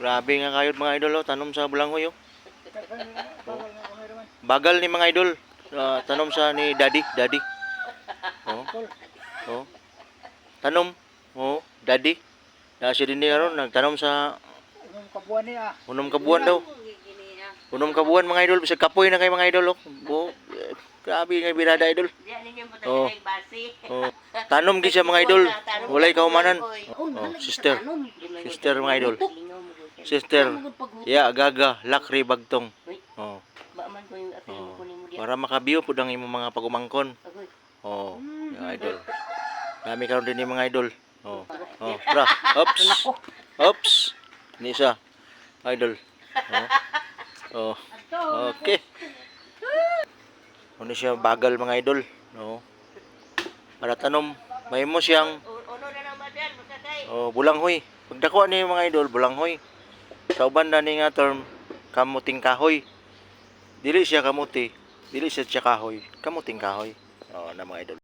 Grabe nga kayod mga idol oh, tanom sa bulanghoy oh. Bagal ni mga idol. Tanom sa ni Daddy. Oh. Oh. Tanom. Oh, Daddy. Siya din niya ron nagtanom sa Unong kabuan niya. unom kabuan daw. Unom kabuan mga idol, bisag kapoy na kay mga idol oh. Grabe nga birada idol. Oh. Oh. Tanom gi siya mga idol. Walay kaumanan. Oh, sister. Sister mga idol. Sister. Ya, gaga, lakri bagtong. Oh. Oh. Para makabiyo pud ang imong mga pagumangkon. Oh, mga idol. Kami karon din yung mga idol. Oh. Oh, tra. Oops. Ni siya. Idol. Oh. Oh. Okay. Ano siya bagal mga idol. No. Para tanom, may mo siyang bulanghoy. Pagdako ni mga idol, bulanghoy. Sa uban na ni nga term kamuting kahoy. Dili siya kamuti, dili siya kahoy, kamuting kahoy. Oh, na mga idol.